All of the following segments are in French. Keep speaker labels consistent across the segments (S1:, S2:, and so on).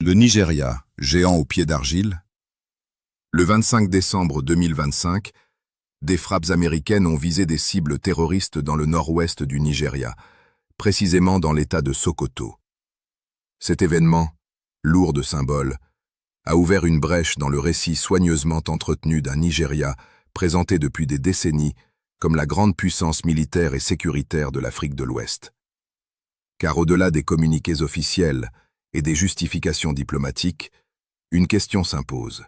S1: Le Nigeria, géant aux pieds d'argile. Le 25 décembre 2025, des frappes américaines ont visé des cibles terroristes dans le nord-ouest du Nigeria, précisément dans l'état de Sokoto. Cet événement, lourd de symboles, a ouvert une brèche dans le récit soigneusement entretenu d'un Nigeria présenté depuis des décennies comme la grande puissance militaire et sécuritaire de l'Afrique de l'Ouest. Car au-delà des communiqués officiels et des justifications diplomatiques, une question s'impose.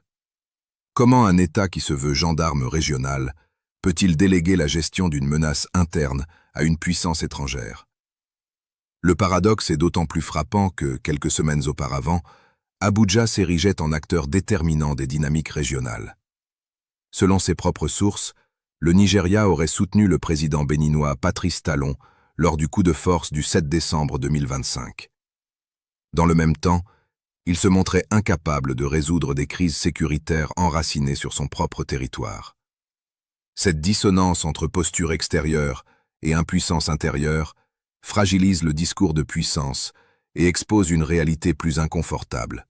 S1: Comment un État qui se veut gendarme régional peut-il déléguer la gestion d'une menace interne à une puissance étrangère? Le paradoxe est d'autant plus frappant que, quelques semaines auparavant, Abuja s'érigeait en acteur déterminant des dynamiques régionales. Selon ses propres sources, le Nigeria aurait soutenu le président béninois Patrice Talon lors du coup de force du 7 décembre 2025. Dans le même temps, il se montrait incapable de résoudre des crises sécuritaires enracinées sur son propre territoire. Cette dissonance entre posture extérieure et impuissance intérieure fragilise le discours de puissance et expose une réalité plus inconfortable.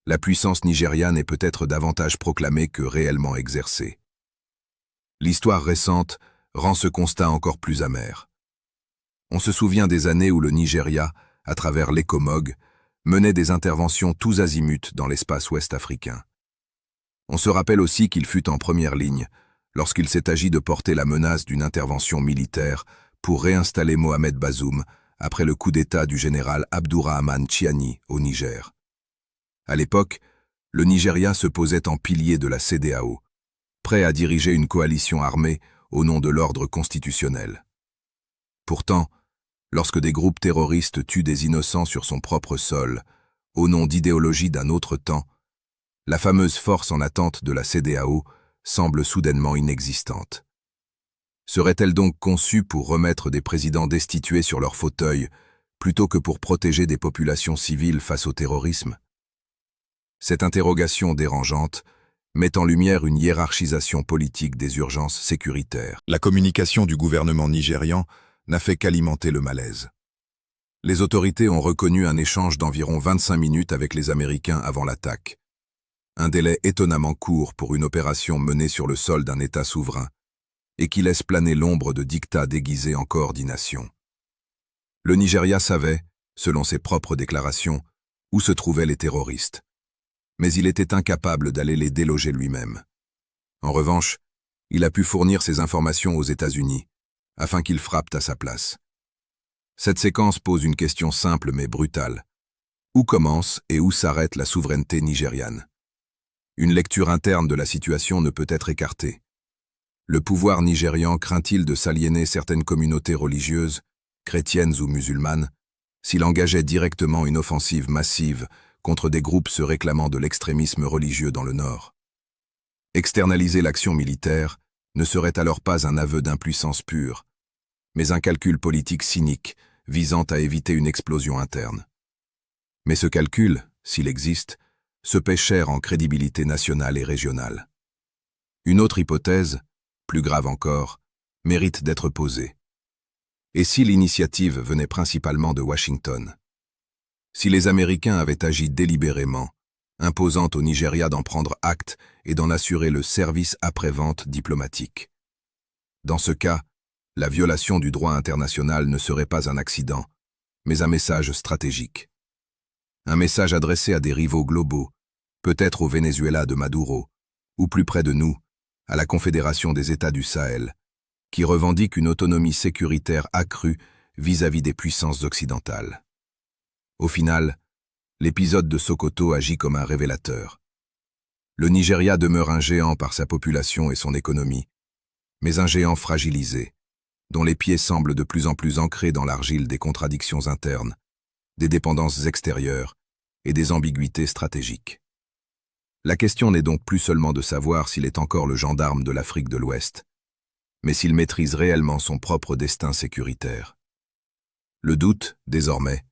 S1: La puissance nigériane est peut-être davantage proclamée que réellement exercée. L'histoire récente rend ce constat encore plus amer. On se souvient des années où le Nigeria, à travers l'ECOMOG, menait des interventions tous azimuts dans l'espace ouest africain. On se rappelle aussi qu'il fut en première ligne lorsqu'il s'est agi de porter la menace d'une intervention militaire pour réinstaller Mohamed Bazoum après le coup d'État du général Abdourahmane Tchiani au Niger. À l'époque, le Nigeria se posait en pilier de la CEDEAO, prêt à diriger une coalition armée au nom de l'ordre constitutionnel. Pourtant, lorsque des groupes terroristes tuent des innocents sur son propre sol, au nom d'idéologies d'un autre temps, la fameuse force en attente de la CEDEAO semble soudainement inexistante. Serait-elle donc conçue pour remettre des présidents destitués sur leur fauteuil, plutôt que pour protéger des populations civiles face au terrorisme? Cette interrogation dérangeante met en lumière une hiérarchisation politique des urgences sécuritaires. La communication du gouvernement nigérian n'a fait qu'alimenter le malaise. Les autorités ont reconnu un échange d'environ 25 minutes avec les Américains avant l'attaque. Un délai étonnamment court pour une opération menée sur le sol d'un État souverain et qui laisse planer l'ombre de dictats déguisés en coordination. Le Nigeria savait, selon ses propres déclarations, où se trouvaient les terroristes. Mais il était incapable d'aller les déloger lui-même. En revanche, il a pu fournir ces informations aux États-Unis, afin qu'ils frappent à sa place. Cette séquence pose une question simple mais brutale. Où commence et où s'arrête la souveraineté nigériane? Une lecture interne de la situation ne peut être écartée. Le pouvoir nigérian craint-il de s'aliéner certaines communautés religieuses, chrétiennes ou musulmanes, s'il engageait directement une offensive massive contre des groupes se réclamant de l'extrémisme religieux dans le Nord? Externaliser l'action militaire ne serait alors pas un aveu d'impuissance pure, mais un calcul politique cynique visant à éviter une explosion interne. Mais ce calcul, s'il existe, se paie cher en crédibilité nationale et régionale. Une autre hypothèse, plus grave encore, mérite d'être posée. Et si l'initiative venait principalement de Washington? Si les Américains avaient agi délibérément, imposant au Nigeria d'en prendre acte et d'en assurer le service après-vente diplomatique? Dans ce cas, la violation du droit international ne serait pas un accident, mais un message stratégique. Un message adressé à des rivaux globaux, peut-être au Venezuela de Maduro, ou plus près de nous, à la Confédération des États du Sahel, qui revendique une autonomie sécuritaire accrue vis-à-vis des puissances occidentales. Au final, l'épisode de Sokoto agit comme un révélateur. Le Nigeria demeure un géant par sa population et son économie, mais un géant fragilisé, dont les pieds semblent de plus en plus ancrés dans l'argile des contradictions internes, des dépendances extérieures et des ambiguïtés stratégiques. La question n'est donc plus seulement de savoir s'il est encore le gendarme de l'Afrique de l'Ouest, mais s'il maîtrise réellement son propre destin sécuritaire. Le doute, désormais,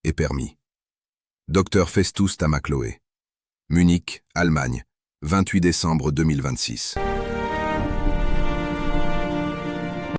S1: est permis. Dr Festus Tamakloé. Munich, Allemagne, 28 décembre 2026.